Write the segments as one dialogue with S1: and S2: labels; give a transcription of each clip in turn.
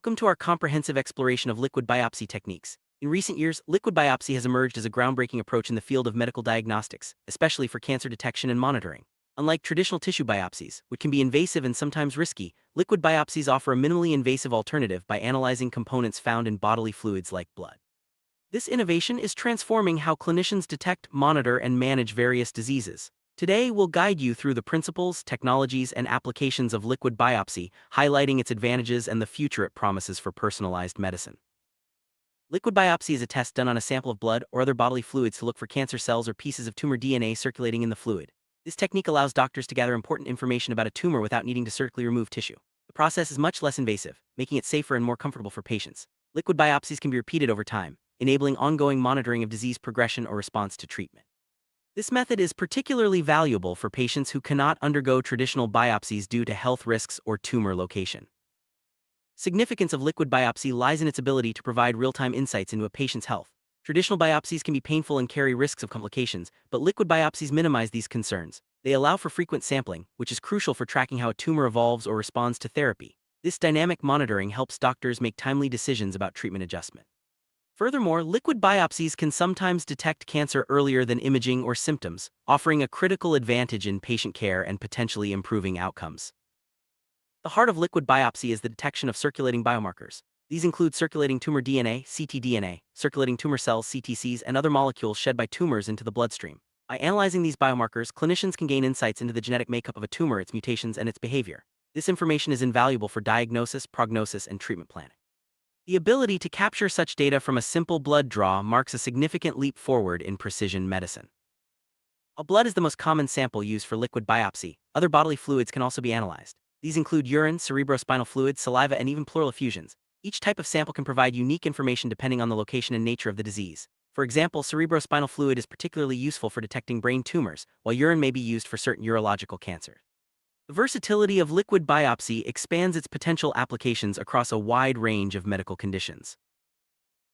S1: Welcome to our comprehensive exploration of liquid biopsy techniques. In recent years, liquid biopsy has emerged as a groundbreaking approach in the field of medical diagnostics, especially for cancer detection and monitoring. Unlike traditional tissue biopsies, which can be invasive and sometimes risky, liquid biopsies offer a minimally invasive alternative by analyzing components found in bodily fluids like blood. This innovation is transforming how clinicians detect, monitor, and manage various diseases. Today, we'll guide you through the principles, technologies, and applications of liquid biopsy, highlighting its advantages and the future it promises for personalized medicine. Liquid biopsy is a test done on a sample of blood or other bodily fluids to look for cancer cells or pieces of tumor DNA circulating in the fluid. This technique allows doctors to gather important information about a tumor without needing to surgically remove tissue. The process is much less invasive, making it safer and more comfortable for patients. Liquid biopsies can be repeated over time, enabling ongoing monitoring of disease progression or response to treatment. This method is particularly valuable for patients who cannot undergo traditional biopsies due to health risks or tumor location. Significance of liquid biopsy lies in its ability to provide real-time insights into a patient's health. Traditional biopsies can be painful and carry risks of complications, but liquid biopsies minimize these concerns. They allow for frequent sampling, which is crucial for tracking how a tumor evolves or responds to therapy. This dynamic monitoring helps doctors make timely decisions about treatment adjustment. Furthermore, liquid biopsies can sometimes detect cancer earlier than imaging or symptoms, offering a critical advantage in patient care and potentially improving outcomes. The heart of liquid biopsy is the detection of circulating biomarkers. These include circulating tumor DNA, ctDNA, circulating tumor cells, CTCs, and other molecules shed by tumors into the bloodstream. By analyzing these biomarkers, clinicians can gain insights into the genetic makeup of a tumor, its mutations, and its behavior. This information is invaluable for diagnosis, prognosis, and treatment planning. The ability to capture such data from a simple blood draw marks a significant leap forward in precision medicine. While blood is the most common sample used for liquid biopsy, other bodily fluids can also be analyzed. These include urine, cerebrospinal fluid, saliva, and even pleural effusions. Each type of sample can provide unique information depending on the location and nature of the disease. For example, cerebrospinal fluid is particularly useful for detecting brain tumors, while urine may be used for certain urological cancers. The versatility of liquid biopsy expands its potential applications across a wide range of medical conditions.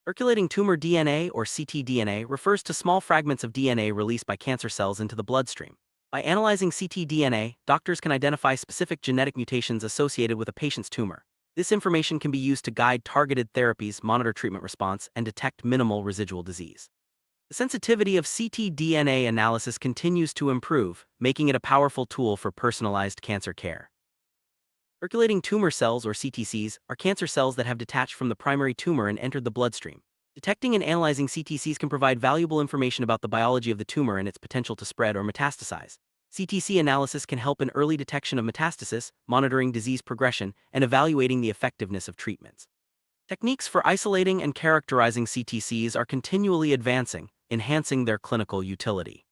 S1: Circulating tumor DNA, or ctDNA, refers to small fragments of DNA released by cancer cells into the bloodstream. By analyzing ctDNA, doctors can identify specific genetic mutations associated with a patient's tumor. This information can be used to guide targeted therapies, monitor treatment response, and detect minimal residual disease. The sensitivity of ctDNA analysis continues to improve, making it a powerful tool for personalized cancer care. Circulating tumor cells, or CTCs, are cancer cells that have detached from the primary tumor and entered the bloodstream. Detecting and analyzing CTCs can provide valuable information about the biology of the tumor and its potential to spread or metastasize. CTC analysis can help in early detection of metastasis, monitoring disease progression, and evaluating the effectiveness of treatments. Techniques for isolating and characterizing CTCs are continually advancing, enhancing their clinical utility.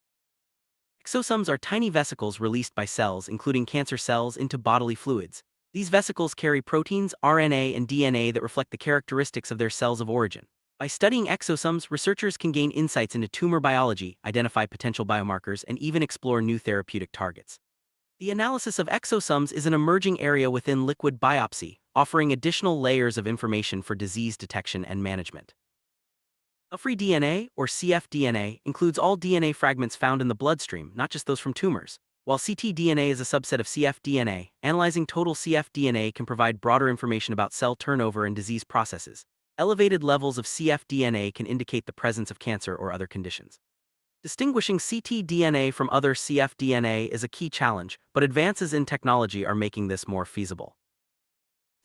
S1: Exosomes are tiny vesicles released by cells, including cancer cells, into bodily fluids. These vesicles carry proteins, RNA, and DNA that reflect the characteristics of their cells of origin. By studying exosomes, researchers can gain insights into tumor biology, identify potential biomarkers, and even explore new therapeutic targets. The analysis of exosomes is an emerging area within liquid biopsy, offering additional layers of information for disease detection and management. Cell-free DNA, or cfDNA, includes all DNA fragments found in the bloodstream, not just those from tumors. While ctDNA is a subset of cfDNA, analyzing total cfDNA can provide broader information about cell turnover and disease processes. Elevated levels of cfDNA can indicate the presence of cancer or other conditions. Distinguishing ctDNA from other cfDNA is a key challenge, but advances in technology are making this more feasible.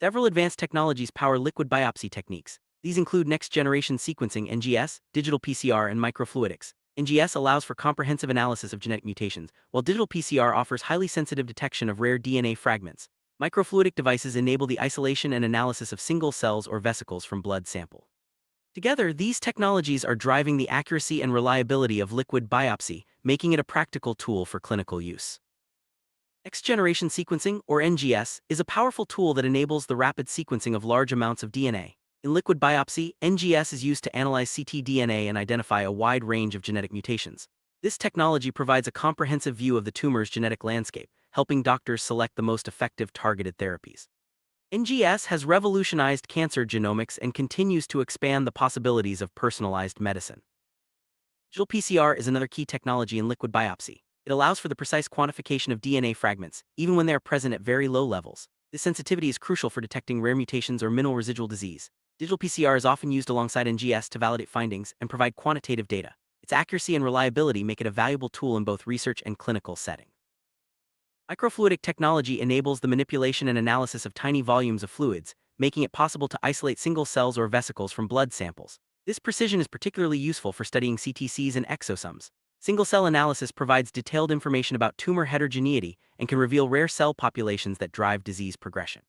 S1: Several advanced technologies power liquid biopsy techniques. These include next-generation sequencing (NGS), digital PCR, and microfluidics. NGS allows for comprehensive analysis of genetic mutations, while digital PCR offers highly sensitive detection of rare DNA fragments. Microfluidic devices enable the isolation and analysis of single cells or vesicles from blood samples. Together, these technologies are driving the accuracy and reliability of liquid biopsy, making it a practical tool for clinical use. Next-generation sequencing, or NGS, is a powerful tool that enables the rapid sequencing of large amounts of DNA. In liquid biopsy, NGS is used to analyze ctDNA and identify a wide range of genetic mutations. This technology provides a comprehensive view of the tumor's genetic landscape, helping doctors select the most effective targeted therapies. NGS has revolutionized cancer genomics and continues to expand the possibilities of personalized medicine. Digital PCR is another key technology in liquid biopsy. It allows for the precise quantification of DNA fragments, even when they are present at very low levels. This sensitivity is crucial for detecting rare mutations or minimal residual disease. Digital PCR is often used alongside NGS to validate findings and provide quantitative data. Its accuracy and reliability make it a valuable tool in both research and clinical settings. Microfluidic technology enables the manipulation and analysis of tiny volumes of fluids, making it possible to isolate single cells or vesicles from blood samples. This precision is particularly useful for studying CTCs and exosomes. Single-cell analysis provides detailed information about tumor heterogeneity and can reveal rare cell populations that drive disease progression.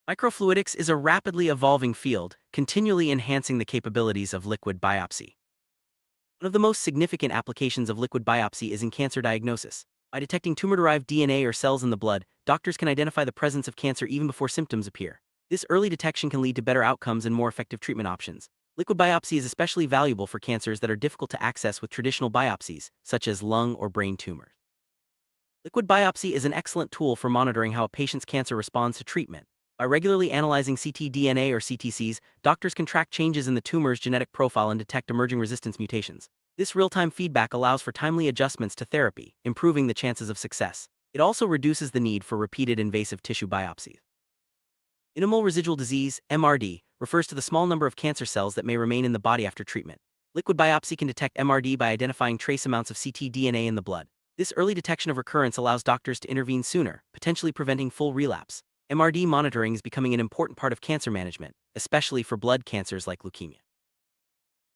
S1: Microfluidics is a rapidly evolving field, continually enhancing the capabilities of liquid biopsy. One of the most significant applications of liquid biopsy is in cancer diagnosis. By detecting tumor-derived DNA or cells in the blood, doctors can identify the presence of cancer even before symptoms appear. This early detection can lead to better outcomes and more effective treatment options. Liquid biopsy is especially valuable for cancers that are difficult to access with traditional biopsies, such as lung or brain tumors. Liquid biopsy is an excellent tool for monitoring how a patient's cancer responds to treatment. By regularly analyzing ctDNA or CTCs, doctors can track changes in the tumor's genetic profile and detect emerging resistance mutations. This real-time feedback allows for timely adjustments to therapy, improving the chances of success. It also reduces the need for repeated invasive tissue biopsies. Minimal residual disease, MRD, refers to the small number of cancer cells that may remain in the body after treatment. Liquid biopsy can detect MRD by identifying trace amounts of ctDNA in the blood. This early detection of recurrence allows doctors to intervene sooner, potentially preventing full relapse. MRD monitoring is becoming an important part of cancer management, especially for blood cancers like leukemia.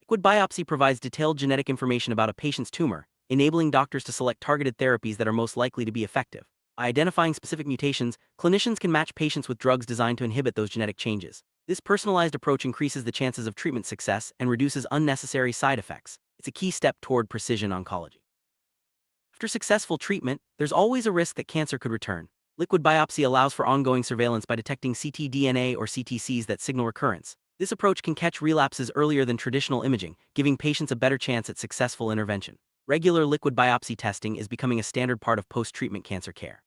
S1: Liquid biopsy provides detailed genetic information about a patient's tumor, enabling doctors to select targeted therapies that are most likely to be effective. By identifying specific mutations, clinicians can match patients with drugs designed to inhibit those genetic changes. This personalized approach increases the chances of treatment success and reduces unnecessary side effects. It's a key step toward precision oncology. After successful treatment, there's always a risk that cancer could return. Liquid biopsy allows for ongoing surveillance by detecting ctDNA or CTCs that signal recurrence. This approach can catch relapses earlier than traditional imaging, giving patients a better chance at successful intervention. Regular liquid biopsy testing is becoming a standard part of post-treatment cancer care.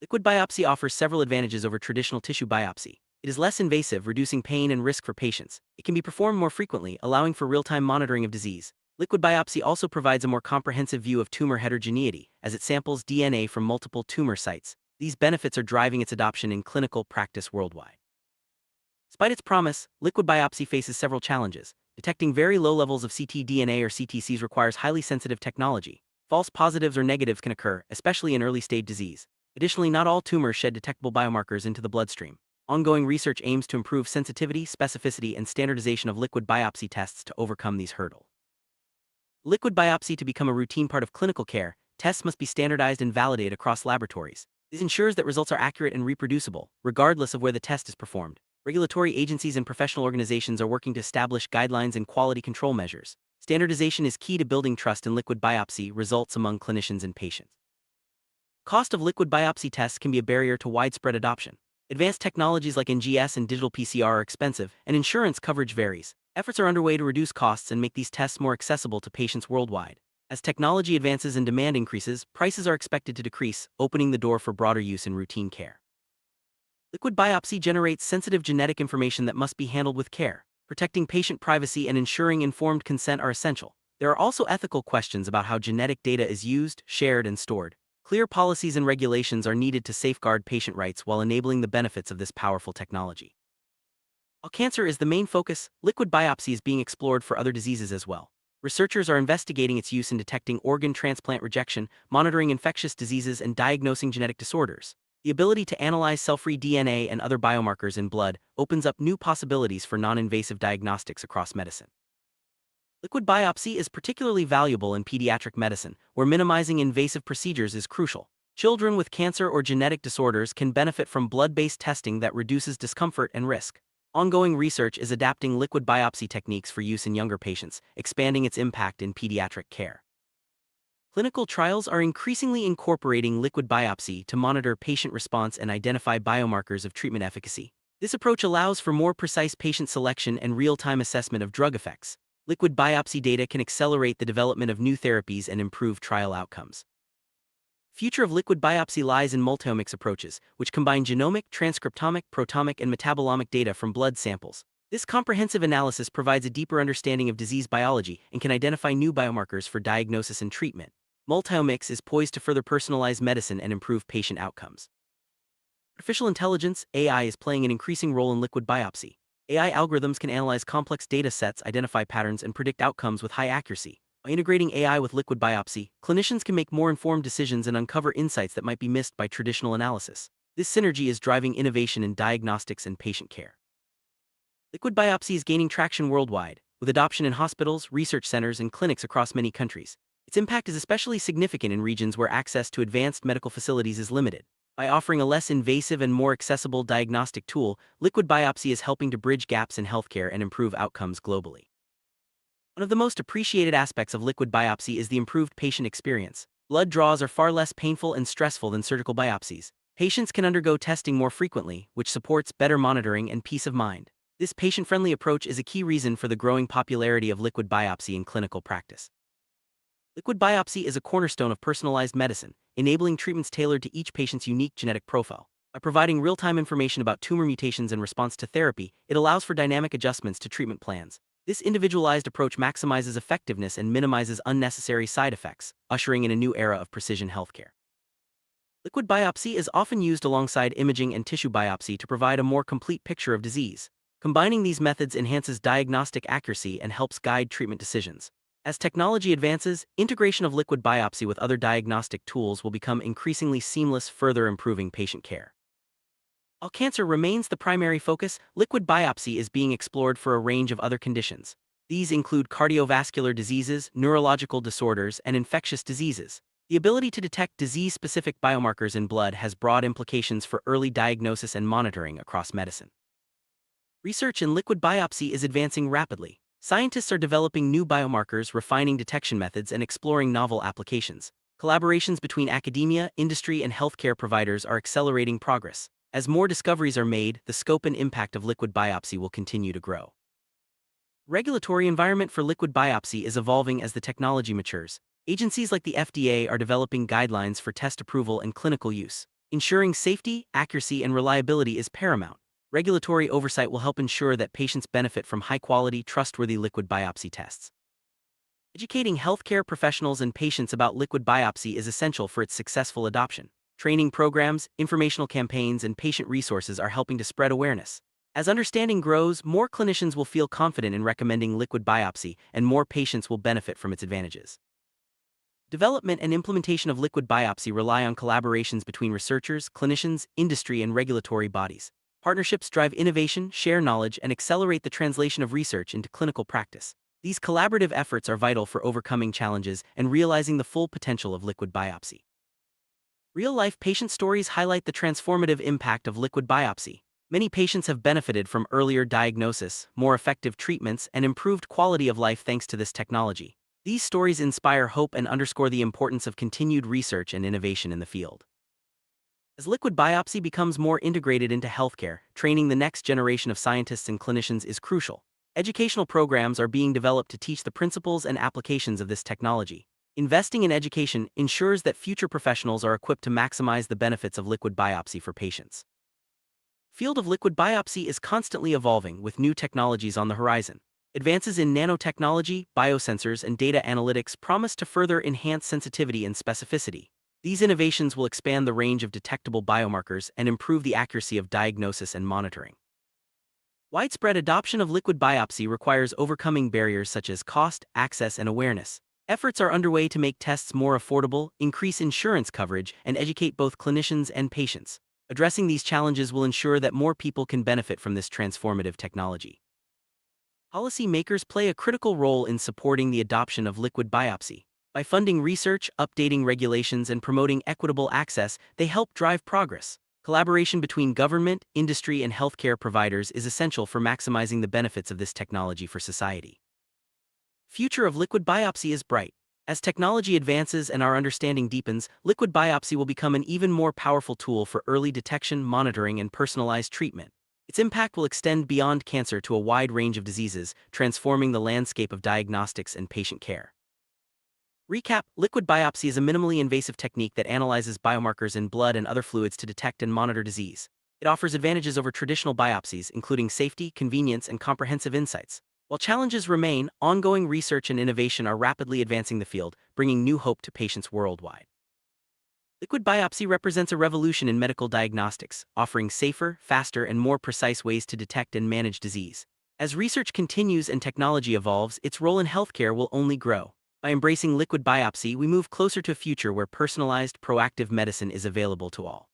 S1: Liquid biopsy offers several advantages over traditional tissue biopsy. It is less invasive, reducing pain and risk for patients. It can be performed more frequently, allowing for real-time monitoring of disease. Liquid biopsy also provides a more comprehensive view of tumor heterogeneity, as it samples DNA from multiple tumor sites. These benefits are driving its adoption in clinical practice worldwide. Despite its promise, liquid biopsy faces several challenges. Detecting very low levels of ctDNA or CTCs requires highly sensitive technology. False positives or negatives can occur, especially in early-stage disease. Additionally, not all tumors shed detectable biomarkers into the bloodstream. Ongoing research aims to improve sensitivity, specificity, and standardization of liquid biopsy tests to overcome these hurdles. Liquid biopsy to become a routine part of clinical care, tests must be standardized and validated across laboratories. This ensures that results are accurate and reproducible, regardless of where the test is performed. Regulatory agencies and professional organizations are working to establish guidelines and quality control measures. Standardization is key to building trust in liquid biopsy results among clinicians and patients. Cost of liquid biopsy tests can be a barrier to widespread adoption. Advanced technologies like NGS and digital PCR are expensive, and insurance coverage varies. Efforts are underway to reduce costs and make these tests more accessible to patients worldwide. As technology advances and demand increases, prices are expected to decrease, opening the door for broader use in routine care. Liquid biopsy generates sensitive genetic information that must be handled with care. Protecting patient privacy and ensuring informed consent are essential. There are also ethical questions about how genetic data is used, shared, and stored. Clear policies and regulations are needed to safeguard patient rights while enabling the benefits of this powerful technology. While cancer is the main focus, liquid biopsy is being explored for other diseases as well. Researchers are investigating its use in detecting organ transplant rejection, monitoring infectious diseases, and diagnosing genetic disorders. The ability to analyze cell-free DNA and other biomarkers in blood opens up new possibilities for non-invasive diagnostics across medicine. Liquid biopsy is particularly valuable in pediatric medicine, where minimizing invasive procedures is crucial. Children with cancer or genetic disorders can benefit from blood-based testing that reduces discomfort and risk. Ongoing research is adapting liquid biopsy techniques for use in younger patients, expanding its impact in pediatric care. Clinical trials are increasingly incorporating liquid biopsy to monitor patient response and identify biomarkers of treatment efficacy. This approach allows for more precise patient selection and real-time assessment of drug effects. Liquid biopsy data can accelerate the development of new therapies and improve trial outcomes. Future of liquid biopsy lies in multiomics approaches, which combine genomic, transcriptomic, proteomic, and metabolomic data from blood samples. This comprehensive analysis provides a deeper understanding of disease biology and can identify new biomarkers for diagnosis and treatment. Multiomics is poised to further personalize medicine and improve patient outcomes. Artificial intelligence, AI, is playing an increasing role in liquid biopsy. AI algorithms can analyze complex data sets, identify patterns, and predict outcomes with high accuracy. By integrating AI with liquid biopsy, clinicians can make more informed decisions and uncover insights that might be missed by traditional analysis. This synergy is driving innovation in diagnostics and patient care. Liquid biopsy is gaining traction worldwide, with adoption in hospitals, research centers, and clinics across many countries. Its impact is especially significant in regions where access to advanced medical facilities is limited. By offering a less invasive and more accessible diagnostic tool, liquid biopsy is helping to bridge gaps in healthcare and improve outcomes globally. One of the most appreciated aspects of liquid biopsy is the improved patient experience. Blood draws are far less painful and stressful than surgical biopsies. Patients can undergo testing more frequently, which supports better monitoring and peace of mind. This patient-friendly approach is a key reason for the growing popularity of liquid biopsy in clinical practice. Liquid biopsy is a cornerstone of personalized medicine, enabling treatments tailored to each patient's unique genetic profile. By providing real-time information about tumor mutations and response to therapy, it allows for dynamic adjustments to treatment plans. This individualized approach maximizes effectiveness and minimizes unnecessary side effects, ushering in a new era of precision healthcare. Liquid biopsy is often used alongside imaging and tissue biopsy to provide a more complete picture of disease. Combining these methods enhances diagnostic accuracy and helps guide treatment decisions. As technology advances, integration of liquid biopsy with other diagnostic tools will become increasingly seamless, further improving patient care. While cancer remains the primary focus, liquid biopsy is being explored for a range of other conditions. These include cardiovascular diseases, neurological disorders, and infectious diseases. The ability to detect disease-specific biomarkers in blood has broad implications for early diagnosis and monitoring across medicine. Research in liquid biopsy is advancing rapidly. Scientists are developing new biomarkers, refining detection methods, and exploring novel applications. Collaborations between academia, industry, and healthcare providers are accelerating progress. As more discoveries are made, the scope and impact of liquid biopsy will continue to grow. Regulatory environment for liquid biopsy is evolving as the technology matures. Agencies like the FDA are developing guidelines for test approval and clinical use. Ensuring safety, accuracy, and reliability is paramount. Regulatory oversight will help ensure that patients benefit from high-quality, trustworthy liquid biopsy tests. Educating healthcare professionals and patients about liquid biopsy is essential for its successful adoption. Training programs, informational campaigns, and patient resources are helping to spread awareness. As understanding grows, more clinicians will feel confident in recommending liquid biopsy, and more patients will benefit from its advantages. Development and implementation of liquid biopsy rely on collaborations between researchers, clinicians, industry, and regulatory bodies. Partnerships drive innovation, share knowledge, and accelerate the translation of research into clinical practice. These collaborative efforts are vital for overcoming challenges and realizing the full potential of liquid biopsy. Real-life patient stories highlight the transformative impact of liquid biopsy. Many patients have benefited from earlier diagnosis, more effective treatments, and improved quality of life thanks to this technology. These stories inspire hope and underscore the importance of continued research and innovation in the field. As liquid biopsy becomes more integrated into healthcare, training the next generation of scientists and clinicians is crucial. Educational programs are being developed to teach the principles and applications of this technology. Investing in education ensures that future professionals are equipped to maximize the benefits of liquid biopsy for patients. The field of liquid biopsy is constantly evolving, with new technologies on the horizon. Advances in nanotechnology, biosensors, and data analytics promise to further enhance sensitivity and specificity. These innovations will expand the range of detectable biomarkers and improve the accuracy of diagnosis and monitoring. Widespread adoption of liquid biopsy requires overcoming barriers such as cost, access, and awareness. Efforts are underway to make tests more affordable, increase insurance coverage, and educate both clinicians and patients. Addressing these challenges will ensure that more people can benefit from this transformative technology. Policymakers play a critical role in supporting the adoption of liquid biopsy. By funding research, updating regulations, and promoting equitable access, they help drive progress. Collaboration between government, industry, and healthcare providers is essential for maximizing the benefits of this technology for society. Future of liquid biopsy is bright. As technology advances and our understanding deepens, liquid biopsy will become an even more powerful tool for early detection, monitoring, and personalized treatment. Its impact will extend beyond cancer to a wide range of diseases, transforming the landscape of diagnostics and patient care. Recap: liquid biopsy is a minimally invasive technique that analyzes biomarkers in blood and other fluids to detect and monitor disease. It offers advantages over traditional biopsies, including safety, convenience, and comprehensive insights. While challenges remain, ongoing research and innovation are rapidly advancing the field, bringing new hope to patients worldwide. Liquid biopsy represents a revolution in medical diagnostics, offering safer, faster, and more precise ways to detect and manage disease. As research continues and technology evolves, its role in healthcare will only grow. By embracing liquid biopsy, we move closer to a future where personalized, proactive medicine is available to all.